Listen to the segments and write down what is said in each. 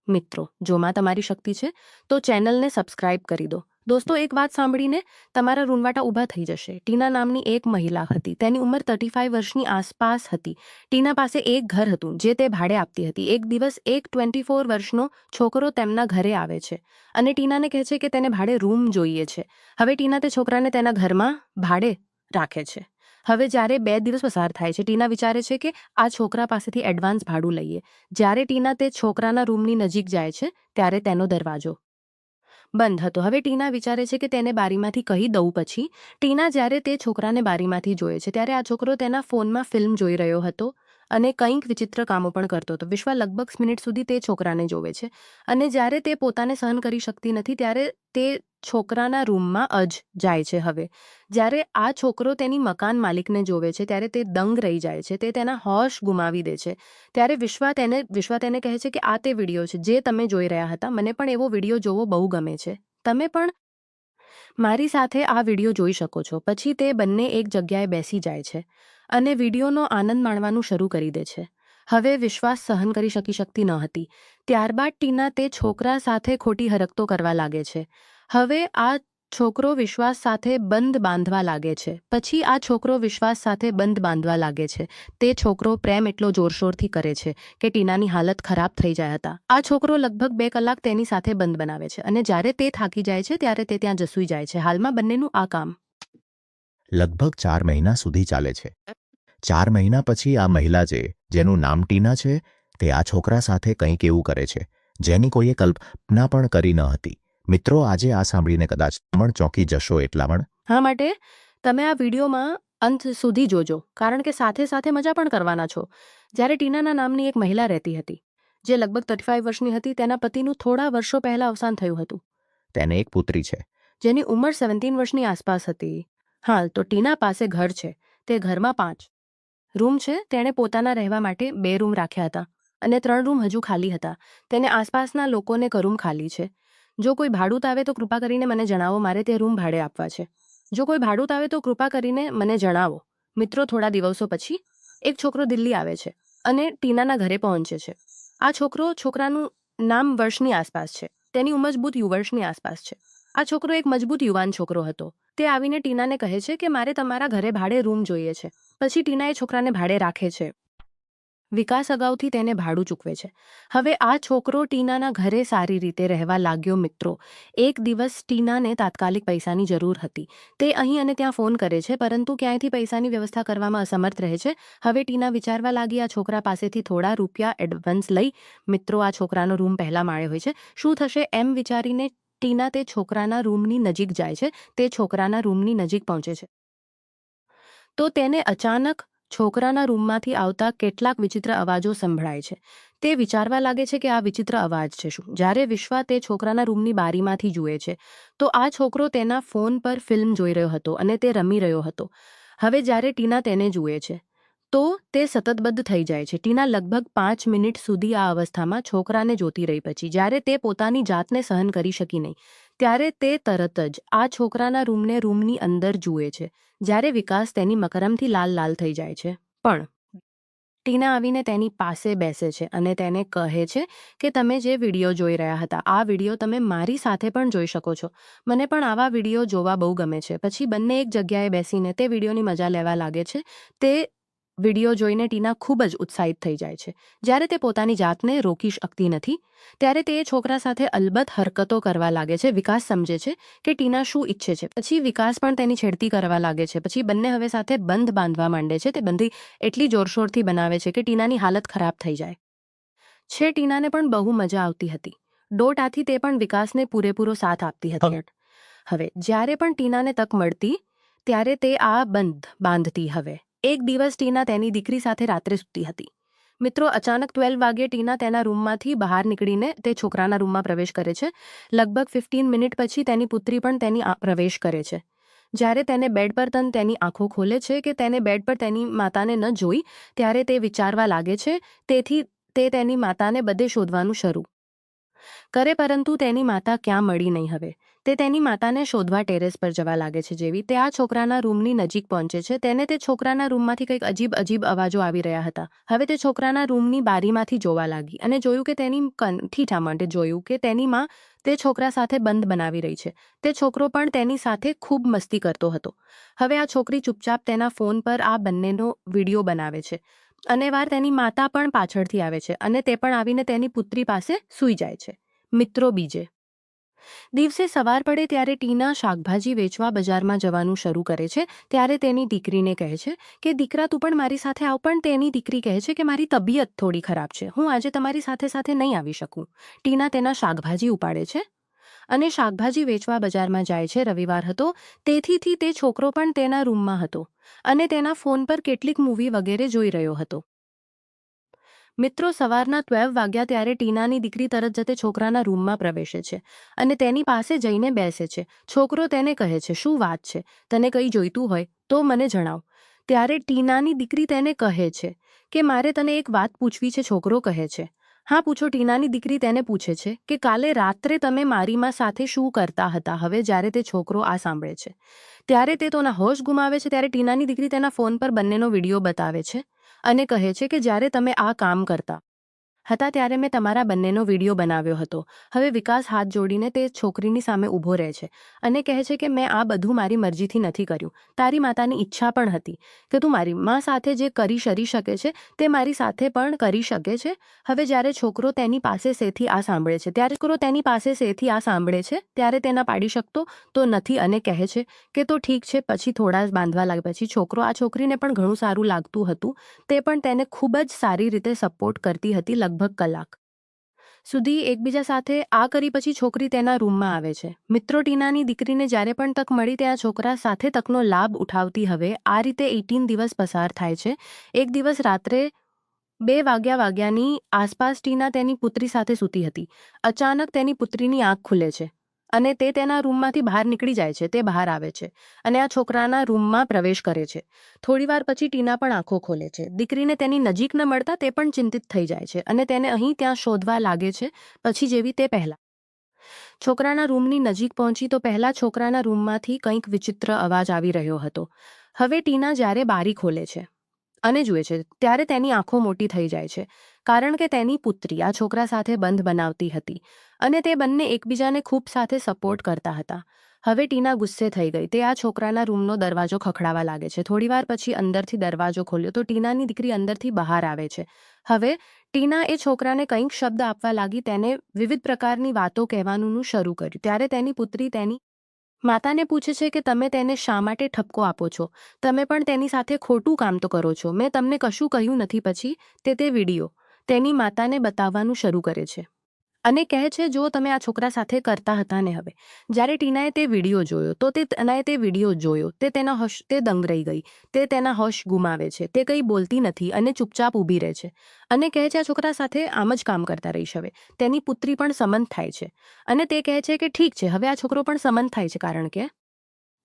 મિત્રો, જો માં તમારી શક્તિ છે તો ચેનલને સબસ્ક્રાઇબ કરી દો। દોસ્તો, એક વાત સાંભળીને તમારા રૂંવાટા ઊભા થઈ જશે। ટીના નામની એક મહિલા હતી। તેની ઉંમર 35 વર્ષની આસપાસ હતી। ટીના પાસે એક ઘર હતું જે તે ભાડે આપતી હતી। એક દિવસ એક 24 વર્ષનો છોકરો તેમના ઘરે આવે છે અને ટીનાને કહે છે કે તેને ભાડે રૂમ જોઈએ છે। હવે ટીના તે છોકરાને તેના ઘરમાં ભાડે રાખે છે। હવે જ્યારે 2 દિવસ પસાર થાય છે, ટીના વિચારે છે કે આ છોકરા પાસેથી એડવાન્સ ભાડું લઈએ। જ્યારે ટીના તે છોકરાના રૂમની નજીક જાય છે ત્યારે તેનો દરવાજો બંધ હતો। હવે ટીના વિચારે છે કે તેને બારીમાંથી કહી દઉં। પછી ટીના જ્યારે તે છોકરાને બારીમાંથી જોએ છે ત્યારે આ છોકરો તેના ફોનમાં ફિલ્મ જોઈ રહ્યો હતો અને કંઈક વિચિત્ર કામો પણ કરતો હતો। વિશ્વા લગભગ મિનિટ સુધી તે છોકરાને જોવે છે અને જ્યારે તે પોતાને સહન કરી શકતી નથી ત્યારે તે છોકરાના રૂમમાં જાય છે। હવે જ્યારે આ છોકરો તેની મકાન માલિકને જોવે છે ત્યારે તે દંગ રહી જાય છે। તે તેના હોશ ગુમાવી દે છે। ત્યારે વિશ્વા તેને કહે છે કે આ તે વિડીયો છે જે તમે જોઈ રહ્યા હતા। મને પણ એવો વિડીયો જોવો બહુ ગમે છે। તમે પણ મારી સાથે આ વિડીયો જોઈ શકો છો। પછી તે બંને એક જગ્યાએ બેસી જાય છે અને વિડીયોનો આનંદ માણવાનું શરૂ કરી દે છે। હવે વિશ્વાસ સહન કરી શકતી ન હતી। ત્યારબાદ ટીના તે છોકરા સાથે ખોટી હરકતો કરવા લાગે છે। હવે આ છોકરો વિશ્વાસ સાથે બંધ બાંધવા લાગે છે। પછી આ છોકરો વિશ્વાસ સાથે બંધ બાંધવા લાગે છે। તે છોકરો પ્રેમ એટલો જોરશોરથી કરે છે કે ટીનાની હાલત ખરાબ થઈ જાય હતા। આ છોકરો લગભગ 2 કલાક તેની સાથે બંધ બનાવે છે અને જ્યારે તે થાકી જાય છે ત્યારે તે ત્યાં જસુઈ જાય છે। હાલમાં બંનેનું આ કામ લગભગ 4 મહિના સુધી ચાલે છે। 4 મહિના પછી આ મહિલા જેનું નામ ટીના છે, તે આ છોકરા સાથે કંઈક એવું કરે છે જેની કોઈએ કલ્પના પણ કરી ન હતી। મિત્રો, આજે આ સાંભળીને કદાચ પણ ચોંકી જશો એટલામાં હા માટે તમે આ વિડીયોમાં અંત સુધી જોજો, કારણ કે સાથે સાથે મજા પણ કરવાના છો। જ્યારે ટીનાના નામની એક મહિલા રહેતી હતી જે લગભગ 35 વર્ષની હતી। તેના પતિનું થોડા વર્ષો પહેલા અવસાન થયું હતું। તેને એક પુત્રી છે જેની ઉંમર 17 વર્ષની આસપાસ હતી। હાલ તો ટીના પાસે ઘર છે। તે ઘરમાં 5 રૂમ છે। તેણે પોતાના રહેવા માટે 2 રૂમ રાખ્યા હતા અને 3 રૂમ હજુ ખાલી હતા। તેને આસપાસના લોકોને રૂમ ખાલી છે। જો કોઈ ભાડૂત આવે તો કૃપા કરીને મને જણાવો। મારે તે રૂમ ભાડે આપવા છે। જો કોઈ ભાડૂત આવે તો કૃપા કરીને મને જણાવો। મિત્રો, થોડા દિવસો પછી એક છોકરો દિલ્હી આવે છે અને ટીનાના ઘરે પહોંચે છે। આ છોકરાનું નામ વર્ષની આસપાસ છે। તેની ઉંમર મજબૂત વર્ષની આસપાસ છે। આ છોકરો એક મજબૂત યુવાન છોકરો હતો। તે આવીને ટીનાને કહે છે કે મારે તમારા ઘરે ભાડે રૂમ જોઈએ છે। પછી ટીના એ છોકરાને ભાડે રાખે છે। વિકાસ અગાઉથી તેને ભાડું ચૂકવે છે। હવે આ છોકરો ટીનાના ઘરે સારી રીતે રહેવા લાગ્યો। મિત્રો, એક દિવસ ટીનાને તાત્કાલિક પૈસાની જરૂર હતી। તે અહીં અને ત્યાં ફોન કરે છે પરંતુ ક્યાંયથી પૈસાની વ્યવસ્થા કરવામાં અસમર્થ રહે છે। હવે ટીના વિચારવા લાગી આ છોકરા પાસેથી થોડા રૂપિયા એડવાન્સ લઈ। મિત્રો, આ છોકરાનો રૂમ પહેલા માળે હોય છે। શું થશે એમ વિચારીને ટીના તે છોકરાના રૂમની નજીક જાય છે। તે છોકરાના રૂમની નજીક પહોંચે છે તો તેને અચાનક છોકરાના રૂમમાંથી આવતા કેટલાક વિચિત્ર અવાજો સંભળાય છે। તે વિચારવા લાગે છે કે આ વિચિત્ર અવાજ છે શું। જ્યારે વિશ્વા તે છોકરાના રૂમની બારીમાંથી જુએ છે તો આ છોકરો તેના ફોન પર ફિલ્મ જોઈ રહ્યો હતો અને તે રમી રહ્યો હતો। હવે જ્યારે ટીના તેને જુએ છે તો તે સતતબદ્ધ થઈ જાય છે। ટીના લગભગ 5 મિનિટ સુધી આ અવસ્થામાં છોકરાને જોતી રહી। પછી જ્યારે તે પોતાની જાતને સહન કરી શકી નહીં ત્યારે તે તરત જ આ છોકરાના રૂમની અંદર જુએ છે। જ્યારે વિકાસ તેની મકરમથી લાલ થઈ જાય છે પણ ટીના આવીને તેની પાસે બેસે છે અને તેને કહે છે કે તમે જે વિડીયો જોઈ રહ્યા હતા આ વિડીયો તમે મારી સાથે પણ જોઈ શકો છો। મને પણ આવા વિડીયો જોવા બહુ ગમે છે। પછી બંને એક જગ્યાએ બેસીને તે વિડીયોની મજા લેવા લાગે છે। તે વિડીયો જોઈને ટીના ખૂબ જ ઉત્સાહિત થઈ જાય છે। જ્યારે તે પોતાની જાતને રોકી શકતી નથી ત્યારે તે છોકરા સાથે અલબત્ત હરકતો કરવા લાગે છે। વિકાસ સમજે છે કે ટીના શું ઈચ્છે છે। પછી વિકાસ પણ તેની છેડતી કરવા લાગે છે। પછી બંને હવે સાથે બંધ બાંધવા માંડે છે। તે બંધી એટલી જોરશોરથી બનાવે છે કે ટીનાની હાલત ખરાબ થઈ જાય છે। ટીનાને પણ બહુ મજા આવતી હતી। ડોટાથી તે પણ વિકાસને પૂરેપૂરો સાથ આપતી હતી। હવે જ્યારે પણ ટીનાને તક મળતી ત્યારે તે આ બંધ બાંધતી। હવે એક દિવસ ટીના તેની દીકરી સાથે રાત્રે સૂતી હતી। મિત્રો, અચાનક 12 વાગ્યે ટીના તેના રૂમમાંથી બહાર નીકળીને તે છોકરાના રૂમમાં પ્રવેશ કરે છે। લગભગ 15 મિનિટ પછી તેની પુત્રી પણ તેની પ્રવેશ કરે છે। જ્યારે તેને બેડ પર તેની આંખો ખોલે છે કે તેને બેડ પર તેની માતાને ન જોઈ ત્યારે તે વિચારવા લાગે છે। તેથી તે તેની માતાને બધે શોધવાનું શરૂ કરે પરંતુ તેની માતા ક્યાં મળી નહીં। હવે તે તેની માતાને શોધવા ટેરેસ પર જવા લાગે છે. જેવી તે આ છોકરાના રૂમની નજીક પહોંચે છે, તેને તે છોકરાના રૂમમાંથી કંઈક અજીબ અવાજો આવી રહ્યા હતા. હવે તે છોકરાના રૂમની બારીમાંથી જોવા લાગી અને જોયું કે તેની ઠીઠા માટે જોયું કે તેની માં તે છોકરા સાથે બંધ બનાવી રહી છે. તે છોકરો પણ તેની સાથે ખૂબ મસ્તી કરતો હતો. હવે આ છોકરી ચૂપચાપ તેના ફોન પર આ બંનેનો વિડીયો બનાવે છે અને વાર તેની માતા પણ પાછળથી આવે છે અને તે પણ આવીને તેની પુત્રી પાસે સૂઈ જાય છે. મિત્રો, બીજે દિવસે સવાર પડે ત્યારે ટીના શાકભાજી વેચવા બજારમાં જવાનું શરૂ કરે છે. ત્યારે તેની દીકરીને કહે છે કે દીકરા, તું પણ મારી સાથે આવ. પણ તેની દીકરી કહે છે કે મારી તબિયત થોડી ખરાબ છે, હું આજે તમારી સાથે નહીં આવી શકું. ટીના તેના શાકભાજી ઉપાડે છે અને શાકભાજી વેચવા બજારમાં જાય છે. રવિવાર હતો, તેથી તે છોકરો પણ તેના રૂમમાં હતો અને તેના ફોન પર કેટલીક મૂવી વગેરે જોઈ રહ્યો હતો. મિત્રો, સવારના 12 વાગ્યા ત્યારે ટીનાની દીકરી તરત જતે છોકરાના રૂમમાં પ્રવેશે છે અને તેની પાસે જઈને બેસે છે. છોકરો તેને કહે છે, શું વાત છે? તને કંઈ જોઈતું હોય તો મને જણાવ. ત્યારે ટીનાની દીકરી તેને કહે છે કે મારે તને એક વાત પૂછવી છે. છોકરો કહે છે, હા પૂછો. ટીનાની દીકરી તેને પૂછે છે કે કાલે રાત્રે તમે મારી માં સાથે શું કરતા હતા? હવે જ્યારે તે છોકરો આ સાંભળે છે ત્યારે તે તેના હોશ ગુમાવે છે. ત્યારે ટીનાની દીકરી તેના ફોન પર બંનેનો વિડીયો બતાવે છે અને કહે છે કે જ્યારે તમે આ કામ કરતા હતા ત્યારે મેં તમારા બંનેનો વિડીયો બનાવ્યો હતો. હવે વિકાસ હાથ જોડીને તે છોકરીની સામે ઊભો રહે છે અને કહે છે કે મેં આ બધું મારી મરજીથી નથી કર્યું. તારી માતાની ઈચ્છા પણ હતી કે તું મારી માં સાથે જે કરી શકે છે તે મારી સાથે પણ કરી શકે છે. હવે જ્યારે છોકરો તેની પાસે સેથી આ સાંભળે છે ત્યારે તેના પાડી શકતો તો નથી અને કહે છે કે તો ઠીક છે. પછી થોડા બાંધવા લાગે પછી છોકરો આ છોકરીને પણ ઘણું સારું લાગતું હતું. તે પણ તેને ખૂબ જ સારી રીતે સપોર્ટ કરતી હતી. લગભગ કલાક સુધી એકબીજા સાથે આ કરી પછી છોકરી તેના રૂમમાં આવે છે. મિત્રો, ટીનાની દીકરીને જ્યારે પણ તક મળી તે આ છોકરા સાથે તકનો લાભ ઉઠાવતી. હવે આ રીતે 18 દિવસ પસાર થાય છે. એક દિવસ રાત્રે 2 વાગ્યાની આસપાસ ટીના તેની પુત્રી સાથે સૂતી હતી. અચાનક તેની પુત્રીની આંખ ખુલે છે અને તે તેના રૂમમાંથી બહાર નીકળી જાય છે. તે બહાર આવે છે અને આ છોકરાના રૂમમાં પ્રવેશ કરે છે. થોડીવાર પછી ટીના પણ આંખો ખોલે છે. દીકરીને તેની નજીક ન મળતા તે પણ ચિંતિત થઈ જાય છે અને તેને અહીં ત્યાં શોધવા લાગે છે. પછી જેવી તે પહેલા છોકરાના રૂમની નજીક પહોંચી તો પહેલા છોકરાના રૂમમાંથી કંઈક વિચિત્ર અવાજ આવી રહ્યો હતો. હવે ટીના જ્યારે બારી ખોલે છે અને જુએ છે ત્યારે તેની આંખો મોટી થઈ જાય છે કારણ કે તેની પુત્રી આ છોકરા સાથે બંધ બનાવતી હતી અને તે બંને એકબીજાને ખૂબ સાથે સપોર્ટ કરતા હતા. હવે ટીના ગુસ્સે થઈ ગઈ. તે આ છોકરાના રૂમનો દરવાજો ખખડાવવા લાગે છે. થોડીવાર પછી અંદરથી દરવાજો ખોલ્યો તો ટીનાની દીકરી અંદરથી બહાર આવે છે. હવે ટીના એ છોકરાને કંઈક શબ્દ આપવા લાગી. તેને વિવિધ પ્રકારની વાતો કહેવાનું શરૂ કર્યું. ત્યારે તેની પુત્રી તેની માતાને પૂછે છે કે તમે તેને શા માટે ઠપકો આપો છો? તમે પણ તેની સાથે ખોટું કામ તો કરો છો. મેં તમને કશું કહ્યું નથી. પછી તે વિડીયો તેની માતાને બતાવવાનું શરૂ કરે છે અને કહે છે જો તમે આ છોકરા સાથે કરતા હતા ને. હવે જ્યારે ટીનાએ તે વિડીયો જોયો તો તે દંગ રહી ગઈ. તે તેના હોશ ગુમાવે છે. તે કંઈ બોલતી નથી અને ચૂપચાપ ઊભી રહે છે અને કહે છે આ છોકરા સાથે આમ જ કામ કરતા રહીશ. હવે તેની પુત્રી પણ સંમત થાય છે અને તે કહે છે કે ઠીક છે. હવે આ છોકરો પણ સંમત થાય છે કારણ કે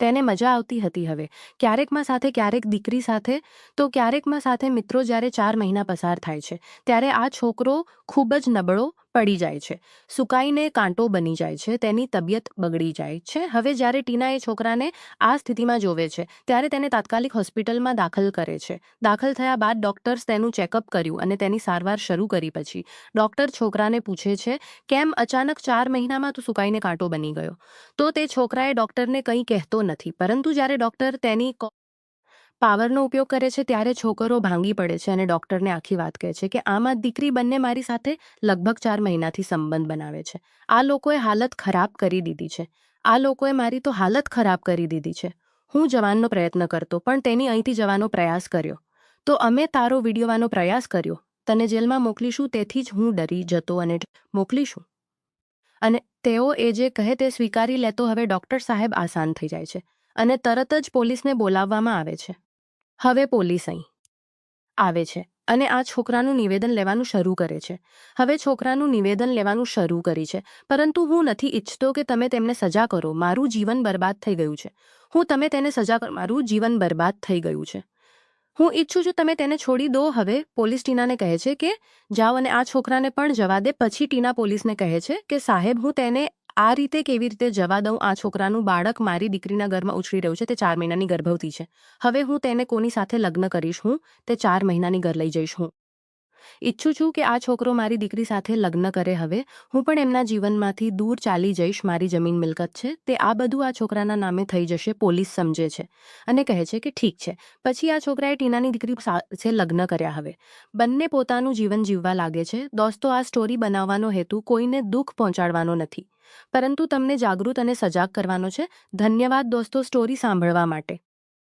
તેને મજા આવતી હતી. હવે ક્યારેકમાં સાથે, ક્યારેક દીકરી સાથે તો ક્યારેકમાં સાથે. મિત્રો, જ્યારે 4 મહિના પસાર થાય છે ત્યારે આ છોકરો ખૂબ જ નબળો પડી જાય છે, સુકાઈને કાંટો બની જાય છે, તેની તબિયત બગડી જાય છે. હવે જ્યારે ટીના એ છોકરાને આ સ્થિતિમાં જોવે છે ત્યારે તેને તાત્કાલિક હોસ્પિટલમાં દાખલ કરે છે. દાખલ થયા બાદ ડોક્ટર્સ તેનું ચેકઅપ કર્યું અને તેની સારવાર શરૂ કરી. પછી ડોક્ટર છોકરાને પૂછે છે કેમ અચાનક 4 મહિનામાં તું સુકાઈને કાંટો બની ગયો? તો તે છોકરાએ ડોક્ટરને કંઈ કહેતો નથી. પરંતુ જ્યારે ડોક્ટર તેની પાવરનો ઉપયોગ કરે છે ત્યારે છોકરો ભાંગી પડે છે અને ડોક્ટરને આખી વાત કહે છે કે આમાં દીકરી બંને મારી સાથે લગભગ 4 મહિનાથી સંબંધ બનાવે છે. આ લોકોએ હાલત ખરાબ કરી દીધી છે. આ લોકોએ મારી તો હાલત ખરાબ કરી દીધી છે. હું જવાનો પ્રયત્ન કરતો પણ તેની અહીંથી જવાનો પ્રયાસ કર્યો તો અમે તારો વિડીયોવાનો પ્રયાસ કર્યો. તને જેલમાં મોકલીશું. તેથી જ હું ડરી જતો અને મોકલીશું. અને તેઓ એ જે કહે તે સ્વીકારી લેતો. હવે ડોક્ટર સાહેબ આસાન થઈ જાય છે અને તરત જ પોલીસને બોલાવવામાં આવે છે. હવે પોલીસ અહીં આવે છે અને આ છોકરાનું નિવેદન લેવાનું શરૂ કરે છે. હવે છોકરાનું નિવેદન લેવાનું શરૂ કરી છે. પરંતુ હું નથી ઈચ્છતો કે તમે તેમને સજા કરો. મારું જીવન બરબાદ થઈ ગયું છે. તમે તેને સજા કરો. મારું જીવન બરબાદ થઈ ગયું છે. હું ઈચ્છું છું તમે તેને છોડી દો. હવે પોલીસ ટીનાને કહે છે કે જાઓ અને આ છોકરાને પણ જવા દે. પછી ટીના પોલીસને કહે છે કે સાહેબ, હું તેને આ રીતે કેવી રીતે જવા દઉં? આ છોકરાનું બાળક મારી દીકરીના ઘરમાં ઉછળી રહ્યું છે. તે 4 મહિનાની ગર્ભવતી છે. હવે હું તેને કોની સાથે લગ્ન કરીશ? હું તે 4 મહિનાની ઘર લઈ જઈશ. હું ઈચ્છું છું કે આ છોકરો મારી દીકરી સાથે લગ્ન કરે. હવે હું પણ એમના જીવનમાંથી દૂર ચાલી જઈશ. મારી જમીન મિલકત છે તે આ બધું આ છોકરાના નામે થઈ જશે. પોલીસ સમજે છે અને કહે છે કે ઠીક છે. પછી આ છોકરાએ ટીનાની દીકરી સાથે લગ્ન કર્યા. હવે બંને પોતાનું જીવન જીવવા લાગે છે. દોસ્તો, આ સ્ટોરી બનાવવાનો હેતુ કોઈને દુઃખ પહોંચાડવાનો નથી, પરંતુ તમને જાગૃત અને સજાગ કરવાનો છે. ધન્યવાદ દોસ્તો સ્ટોરી સાંભળવા માટે.